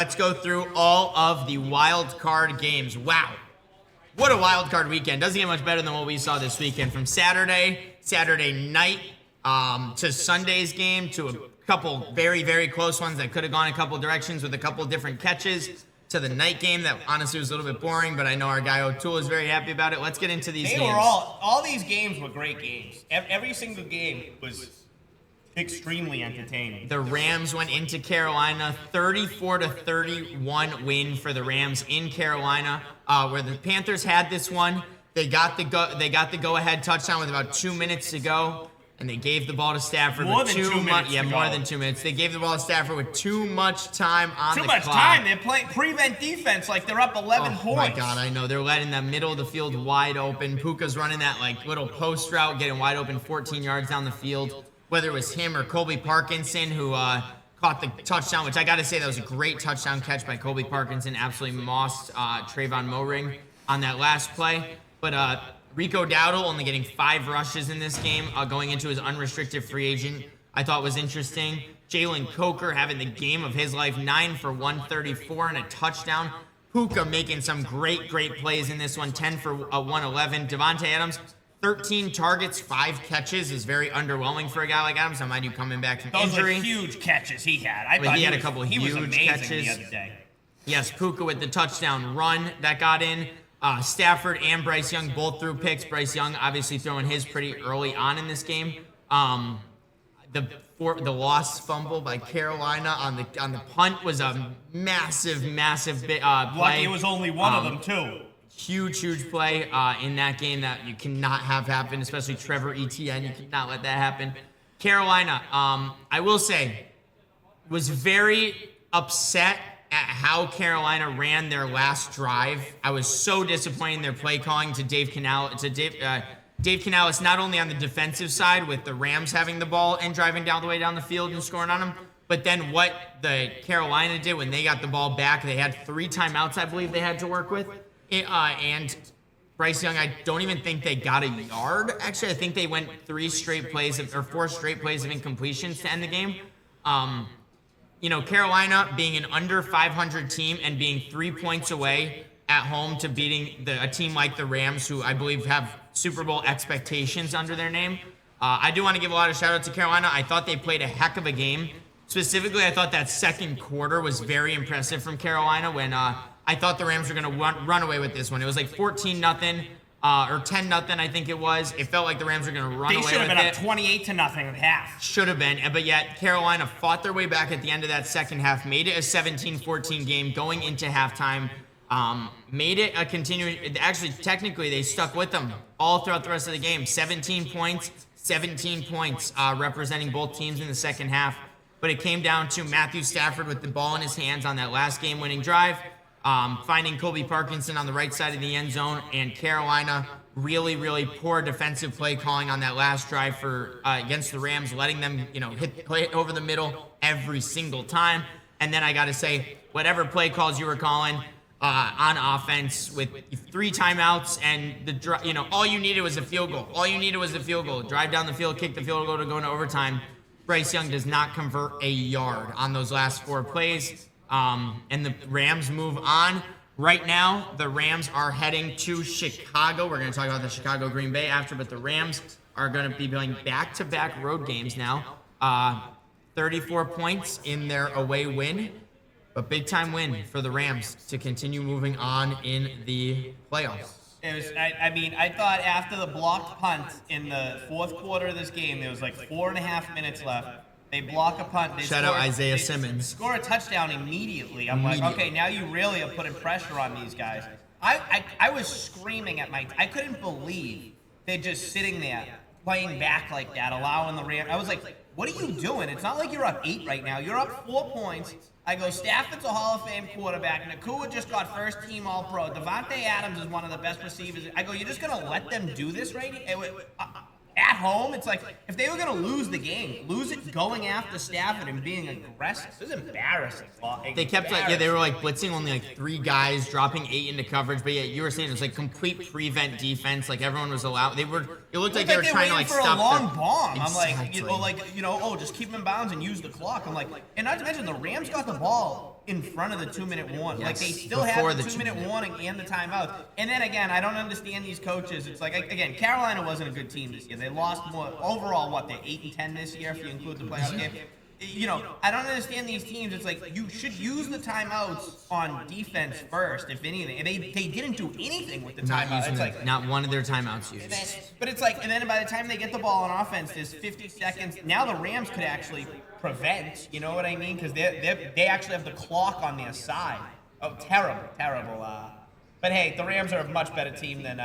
Let's go through all of the wild card games. Wow. What a wild card weekend. Doesn't get much better than what we saw this weekend. From Saturday night to Sunday's game to a couple very, very close ones that could have gone a couple directions with a couple different catches to the night game that honestly was a little bit boring, but I know our guy O'Toole is very happy about it. Let's get into these games. All ththese games were great games. Every single game was extremely entertaining. The Rams went into Carolina, 34-31 win for the Rams in Carolina, where the Panthers had this one. They got the go-ahead touchdown with about 2 minutes to go, and they gave the ball to Stafford more than 2 minutes. More than 2 minutes. They gave the ball to Stafford with too much time on the clock. Too much time. They're playing prevent defense like they're up 11 points. Oh my God, I know. They're letting the middle of the field wide open. Puka's running that like little post route, getting wide open 14 yards down the field. Whether it was him or Colby Parkinson who caught the touchdown, which I got to say that was a great touchdown catch by Colby Parkinson. Absolutely mossed Trayvon Moehring on that last play. But Rico Dowdle only getting 5 rushes in this game, going into his unrestricted free agent, I thought was interesting. Jalen Coker having the game of his life, 9 for 134 and a touchdown. Puka making some great plays in this one, 10 for 111. Devontae Adams, 13 targets, 5 catches is very underwhelming for a guy like Adams. Mind you, coming back from injury. Those were huge catches he had. He had a couple huge catches the other day. Yes, Puka with the touchdown run that got in. Stafford and Bryce Young both threw picks. Bryce Young obviously throwing his pretty early on in this game. The lost fumble by Carolina on the punt was a massive play. Lucky it was only one of them too. Huge play in that game that you cannot have happen, especially Trevor Etienne. You cannot let that happen. Carolina, I will say, was very upset at how Carolina ran their last drive. I was so disappointed in their play calling to Dave Canales, not only on the defensive side with the Rams having the ball and driving down the way down the field and scoring on them, but then what the Carolina did when they got the ball back, they had 3 timeouts, I believe they had to work with. And Bryce Young, I don't even think they got a yard. Actually, I think they went 4 straight plays of incompletions to end the game. Carolina being an under 500 team and being 3 points away at home to beating a team like the Rams, who I believe have Super Bowl expectations under their name. I do want to give a lot of shout out to Carolina. I thought they played a heck of a game. Specifically, I thought that second quarter was very impressive from Carolina when I thought the Rams were going to run away with this one. It was like 14-0 or 10-0, I think it was. It felt like the Rams were going to run away with it. They should have been up 28-0 at half. Should have been, but yet Carolina fought their way back at the end of that second half, made it a 17-14 game going into halftime, made it a continuing. Actually, technically, they stuck with them all throughout the rest of the game. 17 points, representing both teams in the second half. But it came down to Matthew Stafford with the ball in his hands on that last game-winning drive. Finding Colby Parkinson on the right side of the end zone, and Carolina really poor defensive play calling on that last drive for against the Rams, letting them hit over the middle every single time. And then I got to say, whatever play calls you were calling on offense with 3 timeouts and all you needed was a field goal. Drive down the field, kick the field goal to go into overtime. Bryce Young does not convert a yard on those last 4 plays. And the Rams move on. Right now, the Rams are heading to Chicago. We're going to talk about the Chicago-Green Bay after, but the Rams are going to be playing back-to-back road games now. 34 points in their away win, but big-time win for the Rams to continue moving on in the playoffs. It was. I thought after the blocked punt in the fourth quarter of this game, there was like 4.5 minutes left. They block a punt. Shout out Isaiah Simmons. Score a touchdown immediately. I'm like, okay, now you really are putting pressure on these guys. I was screaming at I couldn't believe they're just sitting there playing back like that, allowing the Rams. I was like, what are you doing? It's not like you're up 8 right now. You're up 4 points. I go, Stafford's a Hall of Fame quarterback. Nakua just got first team All-Pro. Devontae Adams is one of the best receivers. I go, you're just going to let them do this right here? At home, it's like, if they were going to lose the game, lose it going after Stafford and being aggressive. This is embarrassing. They kept, they were blitzing only 3 guys, dropping 8 into coverage. But yeah, you were saying it was complete prevent defense. Everyone was allowed. It looked like they were trying to stop a long bomb. Exactly. I'm just keep them in bounds and use the clock. I'm like, and not to mention the Rams got the ball in front of the 2-minute warning. Like, Yes, they still before had the the 2-minute 2-minute warning and the timeout. And then again, I don't understand these coaches. It's like, again, Carolina wasn't a good team this year. They lost more overall. What, they're 8-10 this year if you include the playoff game. You know, I don't understand these teams. It's like you should use the timeouts on defense first, if anything. And they didn't do anything with the timeout. It's like not one of their timeouts used. But it's like, and then by the time they get the ball on offense, there's 50 seconds. Now the Rams could actually prevent. You know what I mean? Because they actually have the clock on their side. Oh, terrible. But hey, the Rams are a much better team than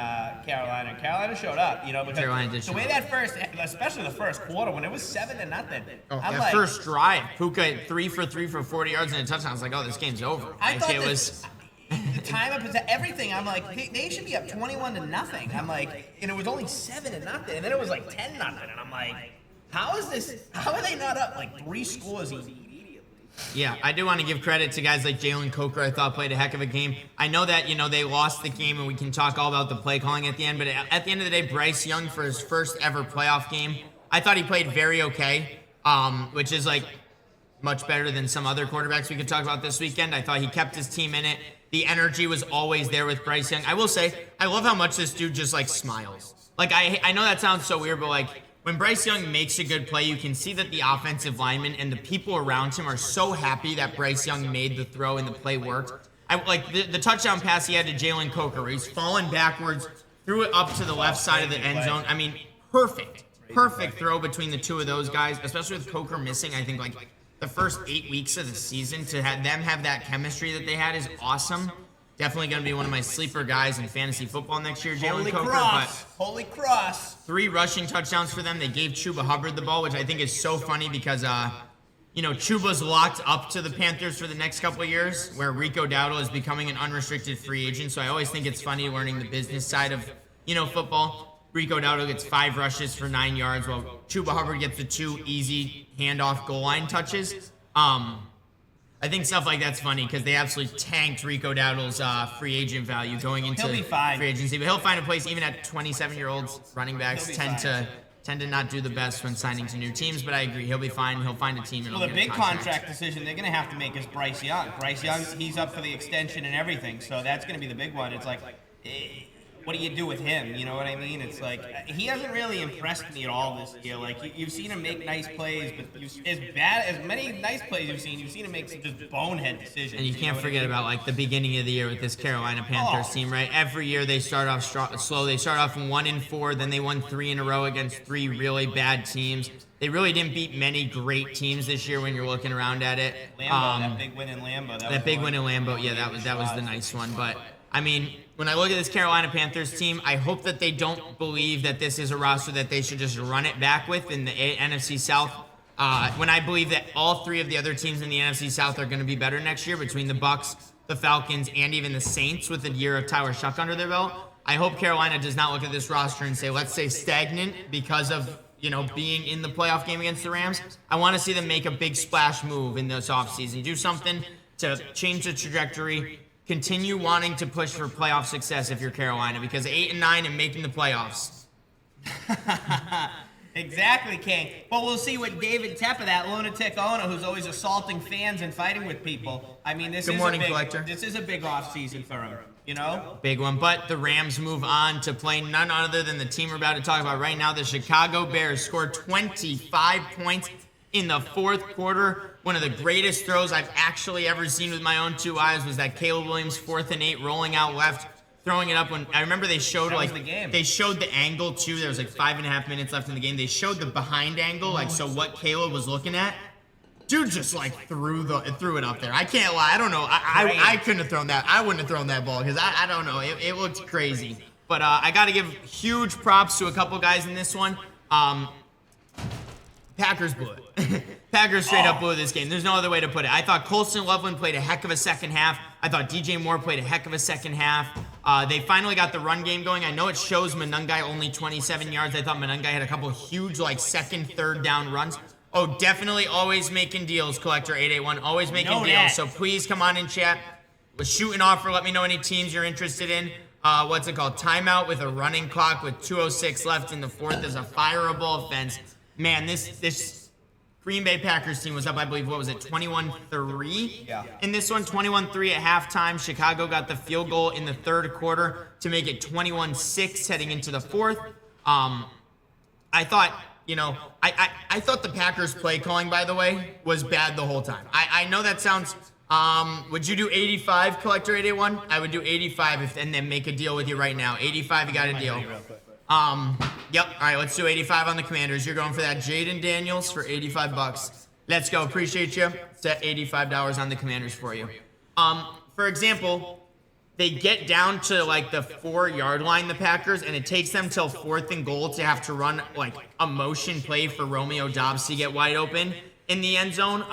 Carolina. Carolina showed up, you know, because Carolina did the way that first, especially the first quarter, when it was 7-0. I'm like, first drive, Puka 3 for 3 for 40 yards and a touchdown. I was like, oh, this game's over. I thought it was. The time of everything. I'm like, they should be up 21-0. I'm like, and it was only 7-0, and then it was like 10-0, and I'm like, how is this? How are they not up like 3 scores immediately? Yeah, I do want to give credit to guys like Jalen Coker. I thought played a heck of a game. I know that, you know, they lost the game, and we can talk all about the play calling at the end, but at the end of the day, Bryce Young, for his first ever playoff game, I thought he played very okay, which is like much better than some other quarterbacks we could talk about this weekend. I thought he kept his team in it. The energy was always there with Bryce Young. I will say, I love how much this dude just like smiles. Like, I know that sounds so weird, but like, when Bryce Young makes a good play, you can see that the offensive linemen and the people around him are so happy that Bryce Young made the throw and the play worked. I like the touchdown pass he had to Jalen Coker, where he's falling backwards, threw it up to the left side of the end zone. I mean, perfect throw between the two of those guys, especially with Coker missing. I think like the first 8 weeks of the season, to have them have that chemistry that they had is awesome. Definitely going to be one of my sleeper guys in fantasy football next year, Jalen Coker. Holy cross. 3 rushing touchdowns for them. They gave Chuba Hubbard the ball, which I think is so funny because, you know, Chuba's locked up to the Panthers for the next couple of years, where Rico Dowdle is becoming an unrestricted free agent. So I always think it's funny learning the business side of, you know, football. Rico Dowdle gets 5 rushes for 9 yards, while Chuba Hubbard gets the 2 easy handoff goal line touches. I think stuff like that's funny because they absolutely tanked Rico Dowdle's free agent value going into free agency. But he'll find a place. Even at 27-year-olds, running backs tend to not do the best when signing to new teams. But I agree, he'll be fine. He'll find a team. Well, the big contract decision they're going to have to make is Bryce Young. Bryce Young, he's up for the extension and everything, so that's going to be the big one. It's like, what do you do with him? You know what I mean? It's like, he hasn't really impressed me at all this year. Like, you've seen him make nice plays, but as many nice plays you've seen him make some just bonehead decisions. And you can't forget about, like, the beginning of the year with this Carolina Panthers team, right? Every year they start off slow. They start off 1-4, then they won 3 in a row against 3 really bad teams. They really didn't beat many great teams this year when you're looking around at it. Lambeau, that big win in Lambeau. That big win in Lambeau, yeah, that was the nice one. But, I mean, when I look at this Carolina Panthers team, I hope that they don't believe that this is a roster that they should just run it back with in the NFC South. When I believe that all 3 of the other teams in the NFC South are going to be better next year, between the Bucs, the Falcons, and even the Saints, with a year of Tyler Shuck under their belt. I hope Carolina does not look at this roster and say, let's say stagnant because of, you know, being in the playoff game against the Rams. I want to see them make a big splash move in this offseason. Do something to change the trajectory. Continue wanting to push for playoff success if you're Carolina, because 8-9 and making the playoffs. Exactly, King. But we'll see what David Tepper, that lunatic owner who's always assaulting fans and fighting with people. I mean, this is a big offseason for him, you know? Big one. But the Rams move on to play none other than the team we're about to talk about right now. The Chicago Bears scored 25 points in the 4th quarter. One of the greatest throws I've actually ever seen with my own 2 eyes was that Caleb Williams 4th and 8 rolling out left, throwing it up. When I remember they showed they showed the angle too. There was like 5.5 minutes left in the game. They showed the behind angle, like so what Caleb was looking at. Dude just like threw it up there. I can't lie. I don't know. I couldn't have thrown that. I wouldn't have thrown that ball because I don't know. It looked crazy. But I got to give huge props to a couple guys in this one. Packers blew it. Packers straight up blew this game. There's no other way to put it. I thought Colston Loveland played a heck of a second half. I thought DJ Moore played a heck of a second half. They finally got the run game going. I know it shows Monangai only 27 yards. I thought Monangai had a couple huge, like, second, third down runs. Oh, definitely always making deals, Collector 881. Always making deals. So please come on in chat. Shoot an offer. Let me know any teams you're interested in. What's it called? Timeout with a running clock with 2:06 left in the 4th is a fireable offense. Man, this Green Bay Packers team was up, I believe, what was it, 21-3? Yeah. In this one, 21-3 at halftime. Chicago got the field goal in the third quarter to make it 21-6 heading into the fourth. I thought, I thought the Packers play calling, by the way, was bad the whole time. I know that sounds, would you do 85, Collector 881? I would do 85 and then make a deal with you right now. 85, you got a deal. Yep. All right, let's do 85 on the Commanders. You're going for that Jaden Daniels for 85 bucks. Let's go. Appreciate you. Set $85 on the Commanders for you. For example, they get down to like the 4-yard line, the Packers, and it takes them till 4th and goal to have to run like a motion play for Romeo Doubs to get wide open in the end zone.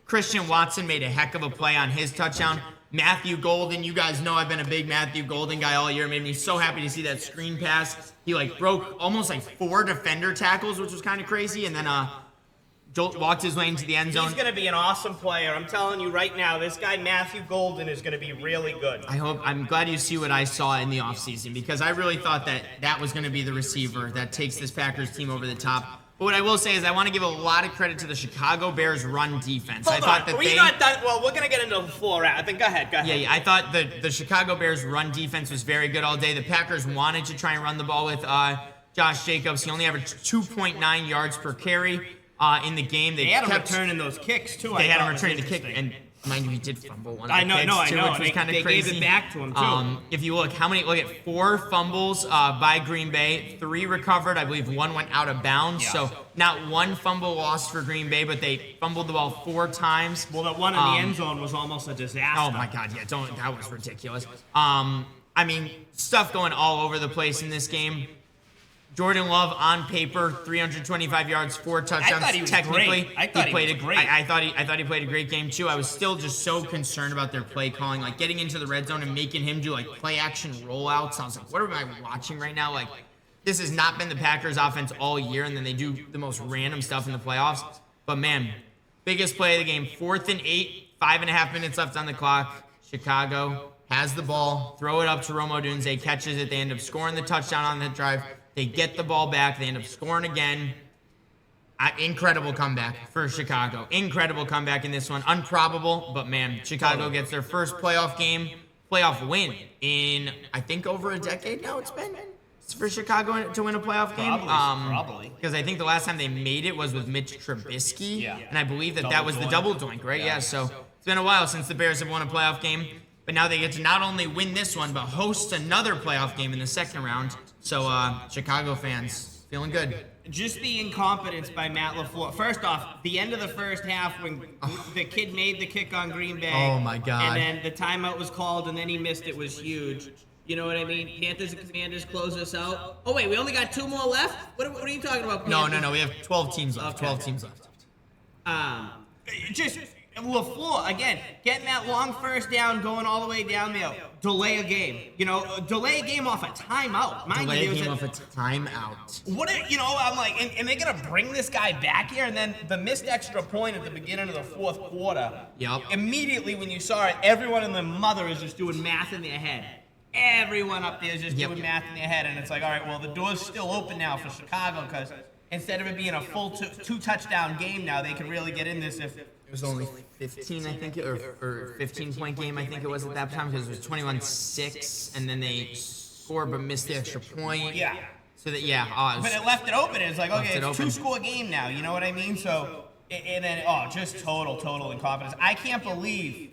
Christian Watson made a heck of a play on his touchdown. Matthew Golden, you guys know I've been a big Matthew Golden guy all year. It made me so happy to see that screen pass. He like broke almost like 4 defender tackles, which was kind of crazy, and then walked his way into the end zone. He's going to be an awesome player. I'm telling you right now, this guy Matthew Golden is going to be really good. I'm glad you see what I saw in the offseason, because I really thought that was going to be the receiver that takes this Packers team over the top. But what I will say is I want to give a lot of credit to the Chicago Bears run defense. Hold on. We're not done. Well, we're going to get into the floor. I think. Go ahead. Yeah, I thought the Chicago Bears run defense was very good all day. The Packers wanted to try and run the ball with Josh Jacobs. He only averaged 2.9 yards per carry in the game. They had him returning those kicks, too. They had him returning the kick. And mind you, he did fumble one of the kicks, too, which was kind of crazy. They gave it back to him, too. If you look at 4 fumbles by Green Bay, 3 recovered. I believe 1 went out of bounds. Yeah. So not 1 fumble lost for Green Bay, but they fumbled the ball 4 times. Well, that one in the end zone was almost a disaster. Oh, my God, yeah. That was ridiculous. I mean, stuff going all over the place in this game. Jordan Love on paper, 325 yards, 4 touchdowns. I thought he was Technically, great. I thought he was great. I thought he played a great game too. I was still just so concerned about their play calling, like getting into the red zone and making him do like play action rollouts. I was like, what am I watching right now? Like, this has not been the Packers offense all year, and then they do the most random stuff in the playoffs. But man, biggest play of the game, 4th and 8, 5.5 minutes left on the clock. Chicago has the ball, throw it up to Rome Odunze, catches it. They end up scoring the touchdown on that drive. They get the ball back. They end up scoring again. Incredible comeback for Chicago. Incredible comeback in this one. Unprobable, but man, Chicago gets their first playoff win in, I think, over a decade now it's been for Chicago to win a playoff game. Probably. Because I think the last time they made it was with Mitch Trubisky. Yeah. And I believe that was the double doink, right? Yeah, so it's been a while since the Bears have won a playoff game. But now they get to not only win this one, but host another playoff game in the second round. So, Chicago fans, feeling good. Just the incompetence by Matt LaFleur. First off, the end of the first half when the kid made the kick on Green Bay. Oh, my God. And then the timeout was called, and then he missed it was huge. You know what I mean? Panthers and Commanders close us out. Oh, wait, we only got 2 more left? What are you talking about, Panthers? No. We have 12 teams left. Okay. 12 teams left. Just LaFleur, again, getting that long first down, going all the way down there. Delay a game. Delay a game off a timeout. Delay a game off a timeout. I'm like, and they're going to bring this guy back here? And then the missed extra point at the beginning of the 4th quarter. Yep. Immediately when you saw it, everyone and their mother is just doing math in their head. Everyone up there is just doing math in their head. And it's like, all right, well, the door's still open now for Chicago because instead of it being a full 2 touchdown game now, they can really get in this if... It was only 15, I think, or 15-point game, I think it was at that time, because it was 21-6, and then they scored but missed the extra point. Yeah. So that, but it left it open. It's like, okay, it's a 2-score game now. You know what I mean? So, and then, just total incompetence. I can't believe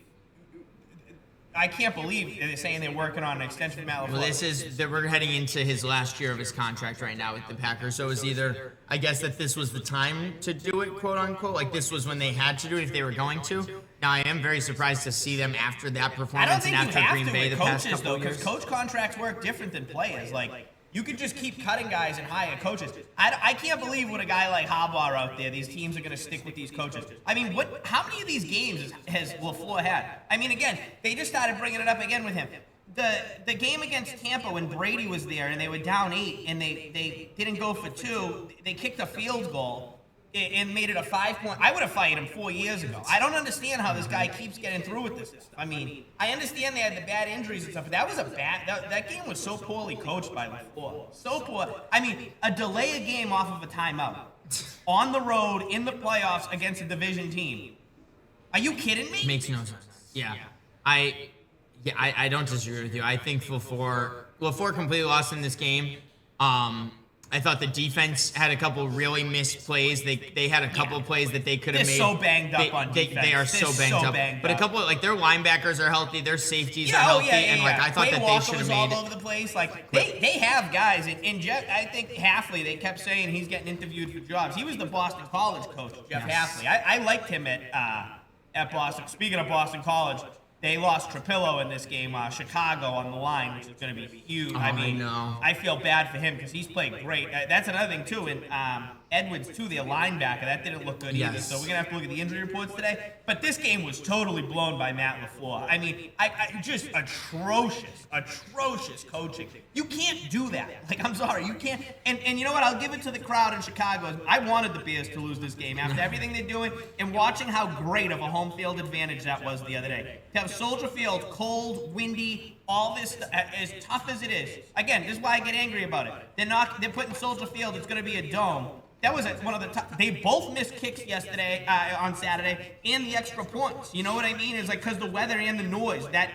they're saying they're working on an extension for Matt LaFleur. Well, this is that we're heading into his last year of his contract right now with the Packers. So it was either, I guess, that this was the time to do it, quote unquote, like this was when they had to do it if they were going to. Now I am very surprised to see them after that performance and after Green Bay the past couple of years. Because coach contracts work different than players. Like, you could just keep cutting guys and hire coaches. I can't believe with a guy like Harbaugh out there, these teams are going to stick with these coaches. I mean, how many of these games has LaFleur had? I mean, again, they just started bringing it up again with him. The game against Tampa when Brady was there and they were down 8 and they didn't go for 2, they kicked a field goal and made it a 5-point. I would have fired him 4 years ago. I don't understand how this guy keeps getting through with this stuff. I mean, I understand they had the bad injuries and stuff, but that was that game was so poorly coached by LaFleur. So poor. I mean, a delay a game off of a timeout. on the road in the playoffs against a division team. Are you kidding me? Makes no sense. Yeah. I don't disagree with you. I think LaFleur completely lost in this game. I thought the defense had a couple really missed plays. They had a couple of plays that they could have made. They're so banged up on defense. They are so banged up. But a couple of, like, their linebackers are healthy, their safeties are healthy, and like I thought that they should have made all over the place. Like they have guys, and Jeff, I think Hafley, they kept saying he's getting interviewed for jobs. He was the Boston College coach, Jeff Hafley. I liked him at Boston. Speaking of Boston College, they lost Trapillo in this game. Chicago on the line, which is going to be huge. I feel bad for him because he's played great. That's another thing, too. And Edwards, too, their linebacker, that didn't look good either. So we're going to have to look at the injury reports today. But this game was totally blown by Matt LaFleur. I mean, I just atrocious coaching. You can't do that. Like, I'm sorry. You can't. And you know what? I'll give it to the crowd in Chicago. I wanted the Bears to lose this game after everything they're doing and watching how great of a home field advantage that was the other day. To have Soldier Field, cold, windy, all this, as tough as it is. Again, this is why I get angry about it. They're putting Soldier Field, it's going to be a dome. That was one of the top. They both missed kicks yesterday, on Saturday, and the extra points. You know what I mean? It's like because the weather and the noise. That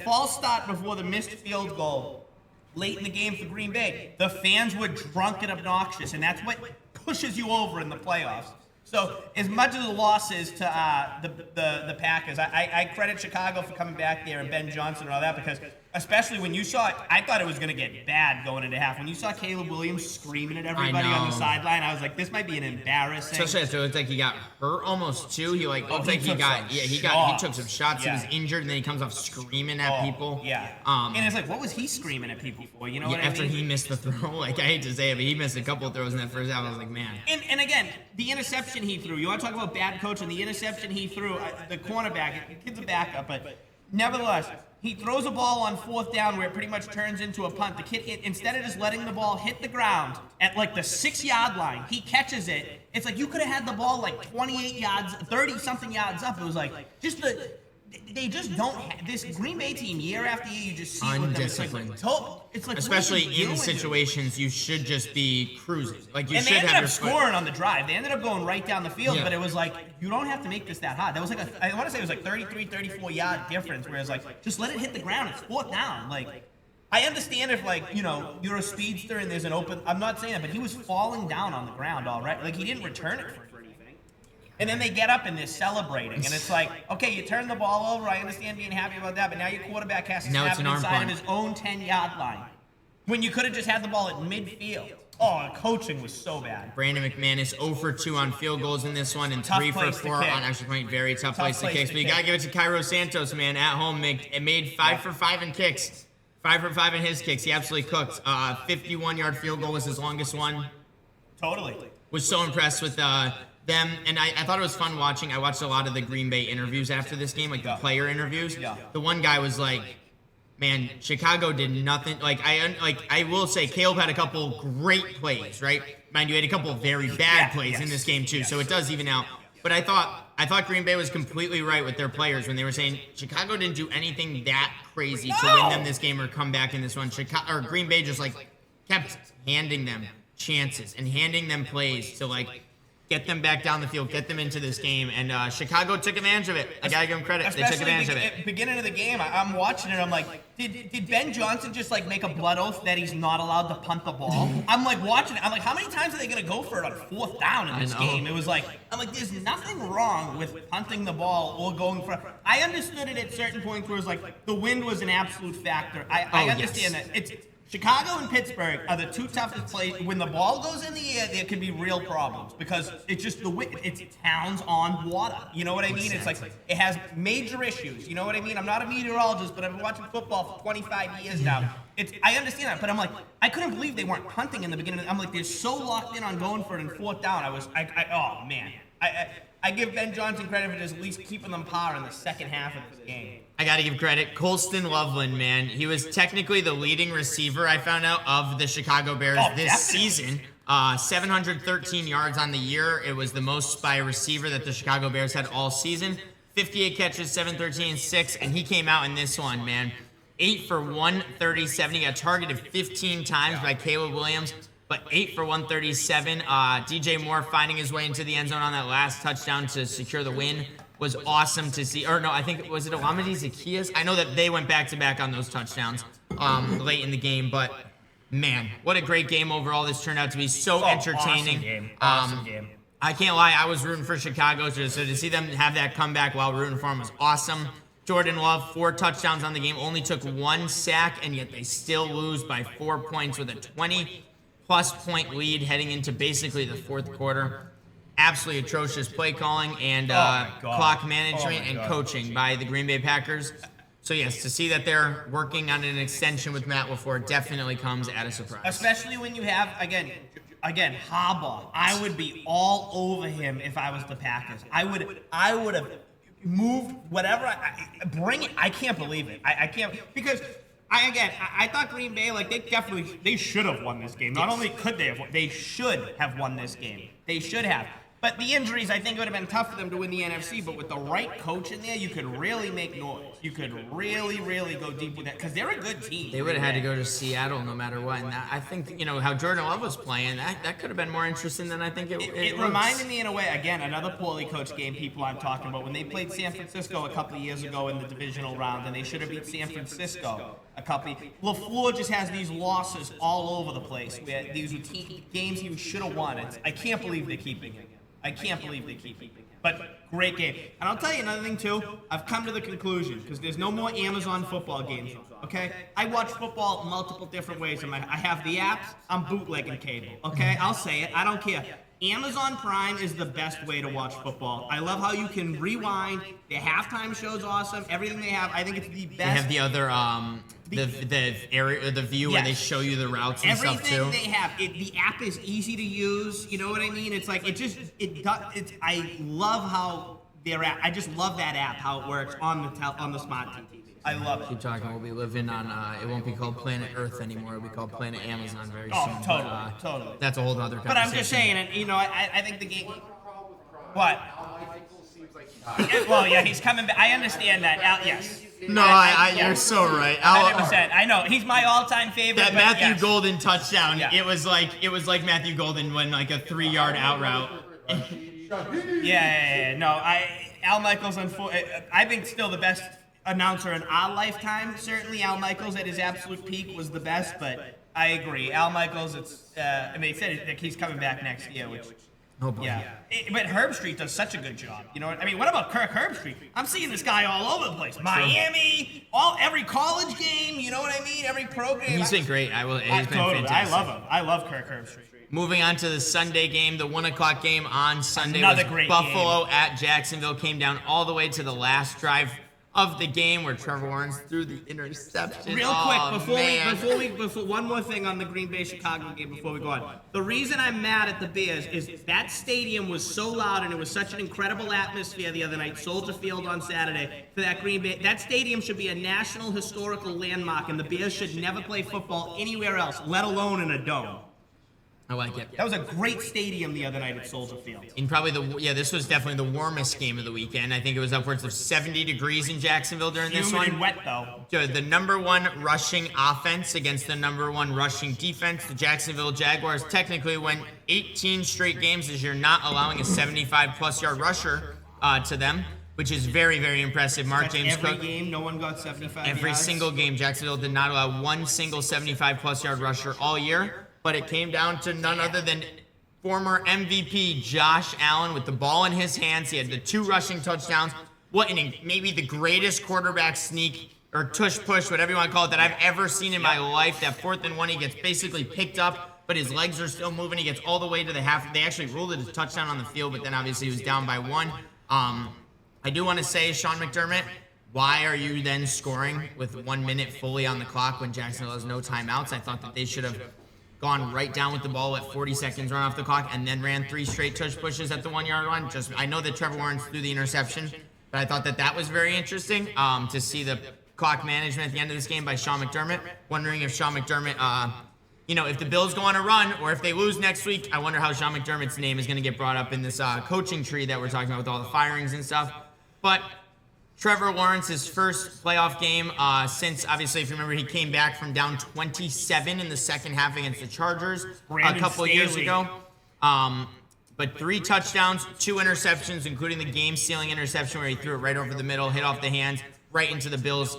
false start before the missed field goal late in the game for Green Bay, the fans were drunk and obnoxious, and that's what pushes you over in the playoffs. So as much as the loss is to the Packers, I credit Chicago for coming back there and Ben Johnson and all that, because especially when you saw it, I thought it was going to get bad going into half. When you saw Caleb Williams screaming at everybody on the sideline, I was like, this might be an embarrassing. Especially after it looked like he got hurt almost too. He looked like he took some shots. Yeah. He was injured, and then he comes off screaming at people. Yeah. And it's like, what was he screaming at people for? You know what I mean? After he missed the throw, like I hate to say it, but he missed a couple of throws in that first half. I was like, man. And again, the interception he threw. You want to talk about bad coaching? The interception he threw, the cornerback, the kid's a backup, but nevertheless, he throws a ball on fourth down where it pretty much turns into a punt. The kid, instead of just letting the ball hit the ground at like the 6-yard line, he catches it. It's like you could have had the ball like 28 yards, 30-something yards up. It was like they just don't have this Green Bay team year after year. You just see it with them. It's like especially in situations you should just be cruising. Like you should have your foot. And they ended up foot. scoring on the drive. They ended up going right down the field, but it was like you don't have to make this that hard. That was like I want to say it was like 33, 34 yard difference. Whereas like just let it hit the ground. It's fourth down. Like I understand if like you're a speedster and there's an open. I'm not saying that, but he was falling down on the ground all right. Like he didn't return it for anything. And then they get up and they're celebrating, and it's like, okay, you turn the ball over. I understand being happy about that, but now your quarterback has to snap it inside of his own 10-yard line when you could have just had the ball at midfield. Oh, coaching was so bad. Brandon McManus 0 for 2 on field goals in this one, and 3 for 4 on extra point. Very tough place to kick. But you gotta give it to Cairo Santos, man. At home, made 5 for 5 in kicks. 5 for 5 in his kicks. He absolutely cooked. 51-yard field goal was his longest one. Totally. Was so impressed with them, and I thought it was fun watching. I watched a lot of the Green Bay interviews after this game, like the player interviews. Yeah. The one guy was like, man, Chicago did nothing. I will say, Caleb had a couple great plays, right? Mind you, he had a couple very bad plays in this game too, so it does even out. But I thought Green Bay was completely right with their players when they were saying Chicago didn't do anything that crazy to win them this game or come back in this one. Green Bay just kept handing them chances and handing them plays to get them back down the field, get them into this game, and Chicago took advantage of it. I gotta give them credit. They took advantage of it. At the beginning of the game, I'm watching it. I'm like, did Ben Johnson just make a blood oath that he's not allowed to punt the ball? I'm watching it. I'm like, how many times are they gonna go for it on fourth down in this game? It was I'm like, there's nothing wrong with punting the ball or going for. I understood it at certain points where it was the wind was an absolute factor. I understand that. It's Chicago and Pittsburgh are the two toughest places. When the ball goes in the air, there can be real problems because it's just it's towns on water. You know what I mean? It's it has major issues. You know what I mean? I'm not a meteorologist, but I've been watching football for 25 years now. I understand that, but I'm I couldn't believe they weren't punting in the beginning. I'm they're so locked in on going for it in fourth down. Oh man. I give Ben Johnson credit for just at least keeping them par in the second half of this game. I got to give credit. Colston Loveland, man. He was technically the leading receiver, I found out, of the Chicago Bears this season. 713 yards on the year. It was the most by a receiver that the Chicago Bears had all season. 58 catches, 713, 6, and he came out in this one, man. 8 for 137. He got targeted 15 times by Caleb Williams. but 8 for 137. DJ Moore finding his way into the end zone on that last touchdown to secure the win was awesome to see. Or no, I think was it Olamide Zaccheaus? I know that they went back-to-back on those touchdowns late in the game, but man, what a great game overall this turned out to be. So entertaining. Awesome game. I can't lie, I was rooting for Chicago, so to see them have that comeback while rooting for them was awesome. Jordan Love, 4 touchdowns on the game, only took 1 sack, and yet they still lose by 4 points with a 20-plus point lead heading into basically the fourth quarter. Absolutely atrocious play calling and clock management and coaching by the Green Bay Packers. So yes, to see that they're working on an extension with Matt LaFleur definitely comes at a surprise. Especially when you have, again, Harbaugh. I would be all over him if I was the Packers. I would have moved whatever. Bring it. I can't believe it. I can't, because I thought Green Bay, like, they should have won this game. Not only could they have won, they should have won this game. They should have. But the injuries, I think it would have been tough for them to win the NFC. But with the right coach in there, you could really make noise. You could really, really go deep with that, because they're a good team. They would have had to go to Seattle no matter what. And that, I think, how Jordan Love was playing, that could have been more interesting than I think it reminded me in a way, again, another poorly coached game people aren't talking about. When they played San Francisco a couple of years ago in the divisional round, and they should have beat San Francisco a couple of, LaFleur just has these losses all over the place. Where these were games he should have won. I can't believe they're keeping him. I can't believe they keep it. But great game. And I'll tell you another thing, too. I've come to the conclusion, because there's no more Amazon football games, okay? I watch football multiple different ways. I have the apps. I'm bootlegging cable, okay? I'll say it. I don't care. Amazon Prime is the best way to watch football. I love how you can rewind. The halftime show's awesome. Everything they have, I think it's the best. They have the other, the area, the view where they show you the routes and stuff too. Everything they have, the app is easy to use. You know what I mean? It's like I love how their app. I just love that app, how it works on the smart TV. I love it. Keep talking. We'll be living on. It won't be called Planet Earth anymore. It'll be called Planet Amazon very soon. Oh, totally, totally. That's a whole other conversation. But I'm just saying, and I think the game. What? Well, yeah, he's coming back. I understand that. Yes. No, you're so right. 100%. I know he's my all-time favorite. That Matthew Golden touchdown. Yeah. It was like Matthew Golden when like a 3-yard out route. Yeah. No, Al Michaels. I think still the best announcer in our lifetime. Certainly, Al Michaels at his absolute peak was the best. But I agree, Al Michaels. They said that he's coming back next year, which. Oh boy. Yeah. But Herbstreit does such a good job. You know what I mean? What about Kirk Herbstreit? I'm seeing this guy all over the place. Miami, every college game. You know what I mean? Every program. He's been great. He's been fantastic. I love him. I love Kirk Herbstreit. Moving on to the Sunday game, the 1:00 game on Sunday Another was great Buffalo game. at Jacksonville. Came down all the way to the last drive of the game where Trevor Lawrence threw the interception. Real quick, before one more thing on the Green Bay Chicago game before we go on. The reason I'm mad at the Bears is that stadium was so loud and it was such an incredible atmosphere the other night, Soldier Field on Saturday, for that Green Bay. That stadium should be a national historical landmark, and the Bears should never play football anywhere else, let alone in a dome. I like it. That was a great stadium the other night at Soldier Field. In probably this was definitely the warmest game of the weekend. I think it was upwards of 70 degrees in Jacksonville during this one. Humid and wet, though. The number 1 rushing offense against the number 1 rushing defense. The Jacksonville Jaguars technically went 18 straight games this year, not allowing a 75-plus yard rusher to them, which is very, very impressive. James Cook. Every game, no one got 75 Every yards. single game, Jacksonville did not allow one single 75-plus yard rusher all year. But it came down to none other than former MVP Josh Allen with the ball in his hands. He had the 2 rushing touchdowns. Maybe the greatest quarterback sneak or tush push, whatever you want to call it, that I've ever seen in my life. That 4th and 1, he gets basically picked up, but his legs are still moving. He gets all the way to the half. They actually ruled it a touchdown on the field, but then obviously he was down by 1. I do want to say, Sean McDermott, why are you then scoring with 1 minute fully on the clock when Jacksonville has no timeouts? I thought that they should have gone right down with the ball at 40 seconds run off the clock and then ran 3 straight tush pushes at the 1-yard line. I know that Trevor Lawrence threw the interception, but I thought that was very interesting to see the clock management at the end of this game by Sean McDermott. Wondering if Sean McDermott, if the Bills go on a run or if they lose next week, I wonder how Sean McDermott's name is going to get brought up in this coaching tree that we're talking about with all the firings and stuff. But Trevor Lawrence's first playoff game since, obviously, if you remember, he came back from down 27 in the second half against the Chargers a couple of years ago. But 3 touchdowns, 2 interceptions, including the game-sealing interception where he threw it right over the middle, hit off the hands, right into the Bills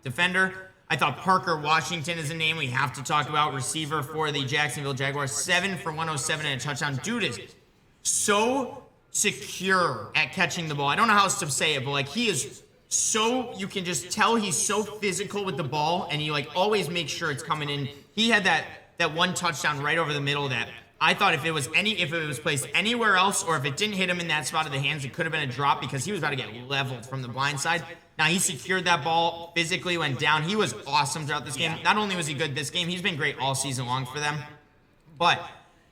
defender. I thought Parker Washington is a name we have to talk about, receiver for the Jacksonville Jaguars, 7 for 107 and a touchdown. Dude is so secure at catching the ball. I don't know how else to say it, but like he is so, you can just tell he's so physical with the ball, and he like always makes sure it's coming in. He had that one touchdown right over the middle that I thought if it was placed anywhere else, or if it didn't hit him in that spot of the hands, it could have been a drop because he was about to get leveled from the blind side. Now he secured that ball, physically went down. He was awesome throughout this game. Not only was he good this game, he's been great all season long for them. But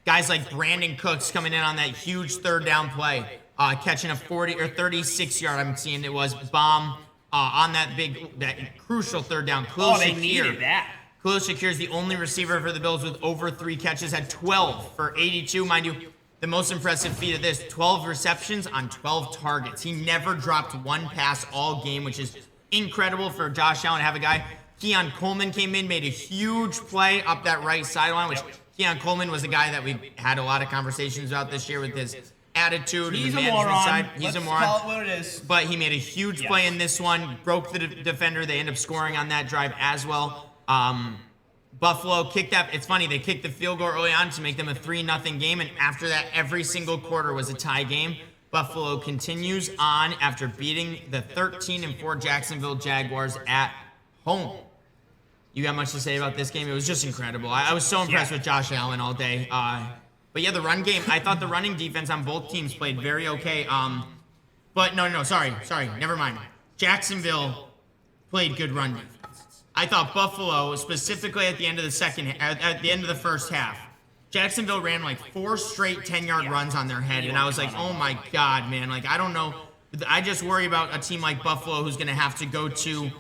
guys like Brandon Cooks coming in on that huge third down play, catching a 40 or 36 yard, I'm seeing it was, bomb on that crucial third down. They needed that. Khalil Shakir is the only receiver for the Bills with over 3 catches, had 12 for 82. Mind you, the most impressive feat of this, 12 receptions on 12 targets. He never dropped 1 pass all game, which is incredible for Josh Allen to have a guy. Keon Coleman came in, made a huge play up that right sideline, which Keon Coleman was a guy that we had a lot of conversations about this year with his attitude. He's and a the moron. side. He's a moron. Call it what it is. But he made a huge play in this one, broke the defender. They end up scoring on that drive as well. Buffalo kicked that. It's funny, they kicked the field goal early on to make them a 3-0 game, and after that, every single quarter was a tie game. Buffalo continues on after beating the 13-4 Jacksonville Jaguars at home. You got much to say about this game? It was just incredible. I was so impressed with Josh Allen all day. But yeah, the run game, I thought the running defense on both teams played very okay. But no, sorry, never mind. Jacksonville played good run defense. I thought Buffalo, specifically at the end of the first half, Jacksonville ran like 4 straight 10-yard runs on their head, and I was like, oh my God, man. Like, I don't know. I just worry about a team like Buffalo who's going to have to go to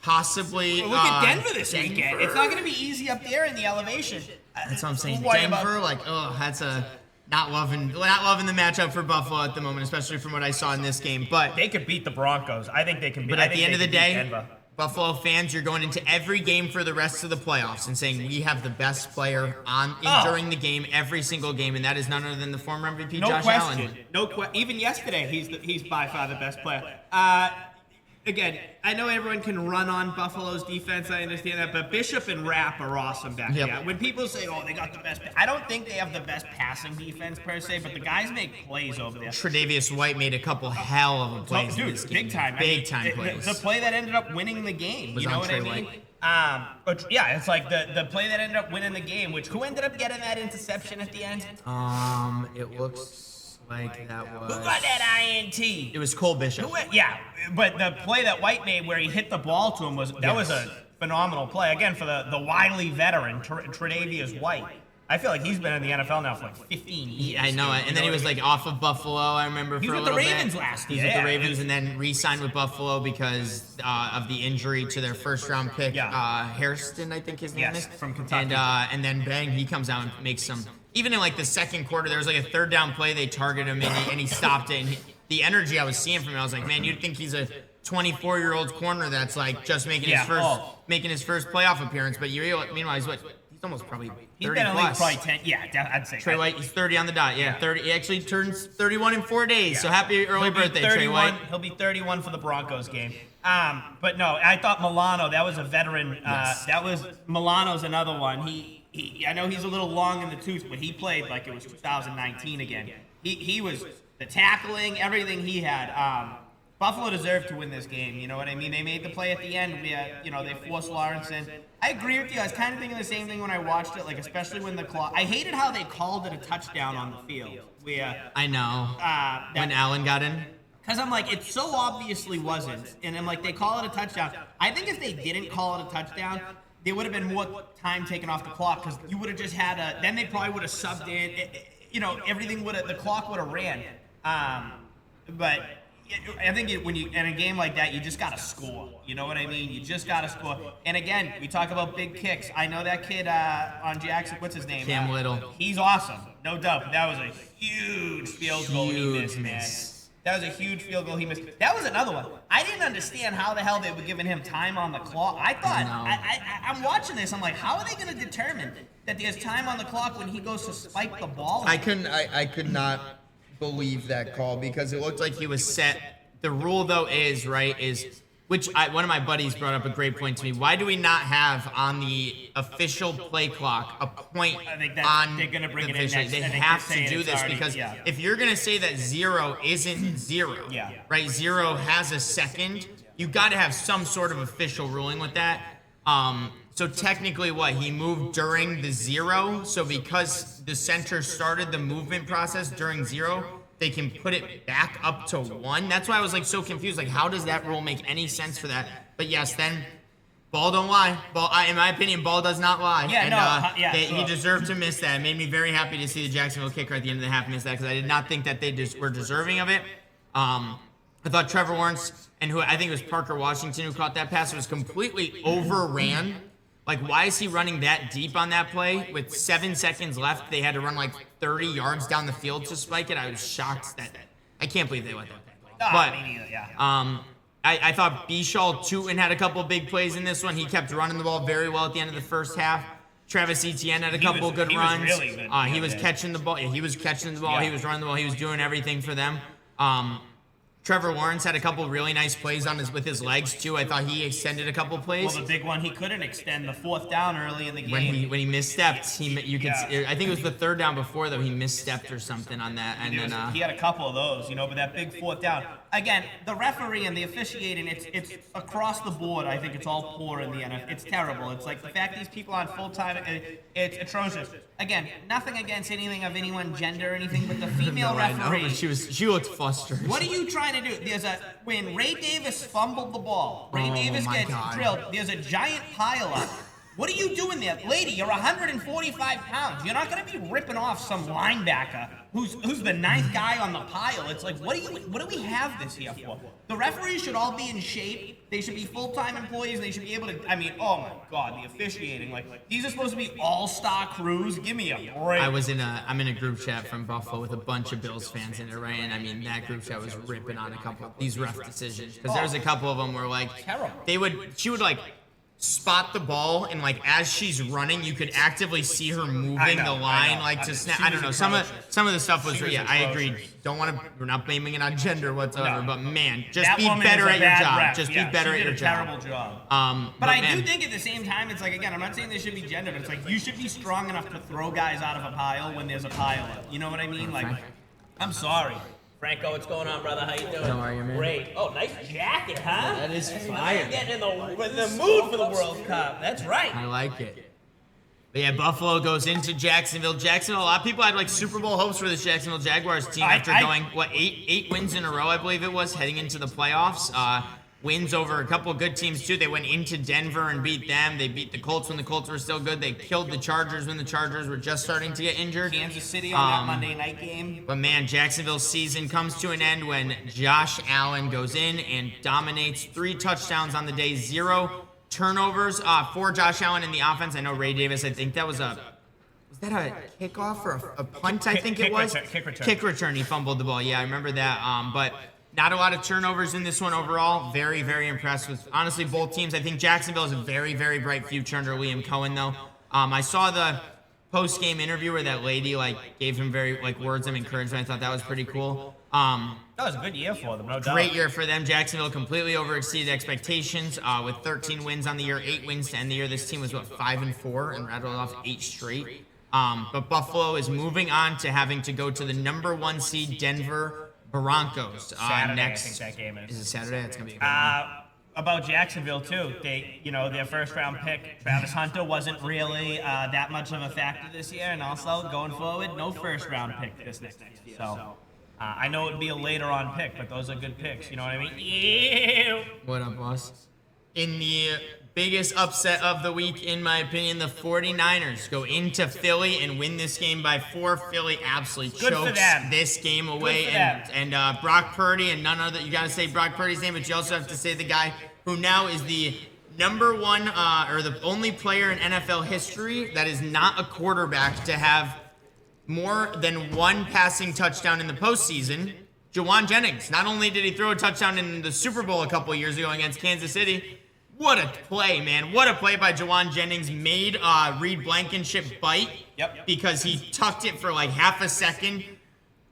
possibly. Well, look at Denver this weekend. It's not going to be easy up there in the elevation. That's what I'm saying. Denver, that's not loving the matchup for Buffalo at the moment, especially from what I saw in this game. But they could beat the Broncos. I think they can beat. But at the end of the day, Buffalo fans, you're going into every game for the rest of the playoffs and saying we have the best player during the game, every single game, and that is none other than the former MVP Josh Allen. No question. Even yesterday, he's by far the best player. Again, I know everyone can run on Buffalo's defense. I understand that, but Bishop and Rapp are awesome back there. When people say, "Oh, they got the best," I don't think they have the best passing defense per se, but the guys make plays over there. Tre'Davious White made a couple hell of a plays in this game. Big time plays. The play that ended up winning the game. You know what I mean? It's like the play that ended up winning the game. Who ended up getting that interception at the end? It looks like that was. Who got that INT? It was Cole Bishop. But the play that White made where he hit the ball to him was a phenomenal play. Again, for the wily veteran, Tre'Davious White. I feel like he's been in the NFL now for like 15 years. Yeah, I know it. And then he was like off of Buffalo, I remember, for a little bit. He was with the Ravens last year. He was with the Ravens and then re-signed with Buffalo because of the injury to their first-round pick, Hairston, I think his name is. From Kentucky. And then bang, he comes out and makes some. Even in like the second quarter, there was like a third down play. They targeted him and he stopped it. And the energy I was seeing from him, I was like, man, you'd think he's a 24-year-old corner that's like just making his first playoff appearance. But meanwhile, he's almost probably 30 He's been in the league plus. probably 10. Yeah, I'd say. Trey White, he's 30 on the dot. Yeah, 30. He actually turns 31 in 4 days. So happy early birthday, Trey White. He'll be 31 for the Broncos game. But no, I thought Milano, that was a veteran. Milano's another one. I know he's a little long in the tooth, but he played like it was 2019 again. He was the tackling, everything he had. Buffalo deserved to win this game. You know what I mean? They made the play at the end. They forced Lawrence in. I agree with you. I was kind of thinking the same thing when I watched it, like especially when the clock. I hated how they called it a touchdown on the field. I know. When Allen got in. Because I'm like, it so obviously wasn't. And I'm like, they call it a touchdown. I think if they didn't call it a touchdown, there would have been more time taken off the clock because you would have just had then they probably would have subbed in. Everything the clock would have ran. But I think when you in a game like that, you just got to score. You know what I mean? You just got to score. And again, we talk about big kicks. I know that kid on Jackson. What's his name? Cam Little. He's awesome, no doubt. But that was a huge field goal he missed, man. That was a huge field goal he missed. That was another one. I didn't understand how the hell they were giving him time on the clock. I thought, I'm watching this, I'm like, how are they going to determine that there's time on the clock when he goes to spike the ball? I could not believe that call because it looked like he was set. The rule, though, is, one of my buddies brought up a great point to me. Why do we not have on the official play clock a point on they're gonna bring the it in official? next. They I think have they're to saying do it's this already- because yeah. if you're going to say that 0 isn't 0, right? 0 has a second. You got to have some sort of official ruling with that. So technically, he moved during the 0. So because the center started the movement process during 0, they can put it back up to 1. That's why I was like so confused. Like, how does that rule make any sense for that? But yes, then ball don't lie. In my opinion, ball does not lie. Yeah, He deserved to miss that. It made me very happy to see the Jacksonville kicker at the end of the half miss that because I did not think that they just were deserving of it. I thought Trevor Lawrence and who I think it was Parker Washington who caught that pass was completely overran. Like, why is he running that deep on that play? With 7 seconds left, they had to run like 30 yards down the field to spike it. I was shocked that I can't believe they let that play. Me neither, yeah. I thought Bishal Tootin had a couple of big plays in this one. He kept running the ball very well at the end of the first half. Travis Etienne had a couple of good runs. Was really good. He was catching the ball. Yeah, he was catching the ball. Yeah. He was running the ball. He was doing everything for them. Trevor Lawrence had a couple really nice plays with his legs too. I thought he extended a couple plays. Well, the big one, he couldn't extend the 4th down early in the game. When he misstepped, I think it was the 3rd down before though he misstepped or something on that, and then he had a couple of those, but that big 4th down. Again, the referee and the officiating, it's across the board. I think it's all poor in the NFL. It's terrible. It's like the fact these people on full time, it's atrocious. Again, nothing against anything of anyone, gender or anything, but the female referee. I know, but she looked flustered. What are you trying to do? When Ray Davis fumbled the ball, Ray Davis gets drilled. There's a giant pile up. What are you doing there? Lady, you're 145 pounds. You're not going to be ripping off some linebacker who's the 9th guy on the pile. It's like, what do we have this here for? The referees should all be in shape. They should be full-time employees. They should be able to, oh my God, the officiating. Like, these are supposed to be all-star crews. Give me a break. I'm in a group chat from Buffalo with a bunch of Bills fans in it, right? And that group chat was ripping on a couple of these ref decisions. Because there was a couple of them where, terrible. She would spot the ball and as she's running you could actively see her moving the line to snap. I don't know, some of the stuff was I agreed. We're not blaming it on gender whatsoever, but man, just be better at your job. Just be better at your job. Terrible job. But I do think at the same time it's again, I'm not saying there should be gender, but it's you should be strong enough to throw guys out of a pile when there's a pile up. You know what I mean? I'm sorry. Franco, what's going on, brother? How you doing? How are you, man? Great. Oh, nice jacket, huh? That is fire. Getting in the mood for the World Cup. That's right. I like it. But yeah, Buffalo goes into Jacksonville. A lot of people had Super Bowl hopes for this Jacksonville Jaguars team after going, eight wins in a row, I believe it was, heading into the playoffs. Wins over a couple of good teams too. They went into Denver and beat them. They beat the Colts when the Colts were still good. They killed the Chargers when the Chargers were just starting to get injured. Kansas City on that Monday night game. But man, Jacksonville's season comes to an end when Josh Allen goes in and dominates. 3 touchdowns on the day, 0 turnovers for Josh Allen in the offense. I know Ray Davis, I think that was a kickoff or a punt? I think it was. Kick return. Kick return. He fumbled the ball. Yeah, I remember that. But not a lot of turnovers in this one overall. Very, very impressed with, honestly, both teams. I think Jacksonville has a very, very bright future under Liam Cohen, though. I saw the post-game interview where that lady, gave him very, words of encouragement. I thought that was pretty cool. That was a good year for them, no doubt. Great year for them. Jacksonville completely overexceeded expectations with 13 wins on the year, 8 wins to end the year. This team was, 5-4 and rattled off 8 straight. But Buffalo is moving on to having to go to the number 1 seed Denver Broncos Saturday, next. I think that game is. Is it Saturday? It's gonna be a good one. About Jacksonville too, they, their first round pick, Travis Hunter, wasn't really that much of a factor this year, and also going forward, no first round pick this next year. So I know it would be a later on pick, but those are good picks. You know what I mean? Ew. What up, boss? In the biggest upset of the week, in my opinion, the 49ers go into Philly and win this game by 4. Philly absolutely chokes this game away. And Brock Purdy, and none other, you got to say Brock Purdy's name, but you also have to say the guy who now is the number 1 or the only player in NFL history that is not a quarterback to have more than 1 passing touchdown in the postseason. Jawan Jennings. Not only did he throw a touchdown in the Super Bowl a couple years ago against Kansas City, what a play, man. What a play by Jawan Jennings. Made Reed Blankenship bite because he tucked it for like half a second.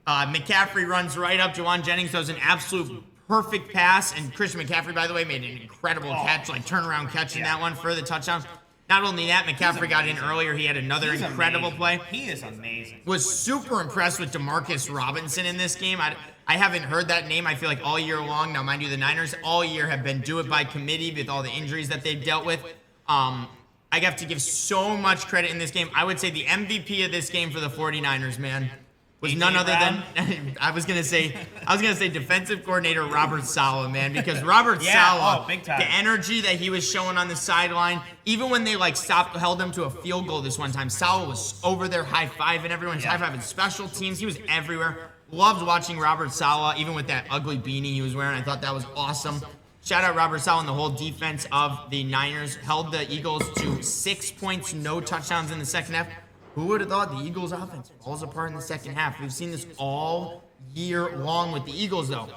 McCaffrey runs right up. Jawan Jennings throws an absolute perfect pass. And Christian McCaffrey, by the way, made an incredible catch, like turnaround catch in that one for the touchdown. Not only that, McCaffrey got in earlier. He had another incredible play. He is amazing. Was super impressed with Demarcus Robinson in this game. I haven't heard that name, I feel like, all year long. Now, mind you, the Niners all year have been do it by committee with all the injuries that they've dealt with. I have to give so much credit in this game. I would say the MVP of this game for the 49ers, man, was none other than I was gonna say defensive coordinator Robert Saleh, man, because Robert Saleh, big time. the energy that he was showing on the sideline, even when they held him to a field goal this one time, Saleh was over there high-fiving everyone, high-fiving special teams. He was everywhere. Loved watching Robert Saleh, even with that ugly beanie he was wearing. I thought that was awesome. Shout out Robert Saleh and the whole defense of the Niners. Held the Eagles to 6 points, no touchdowns in the second half. Who would have thought the Eagles' offense falls apart in the second half? We've seen this all year long with the Eagles, though.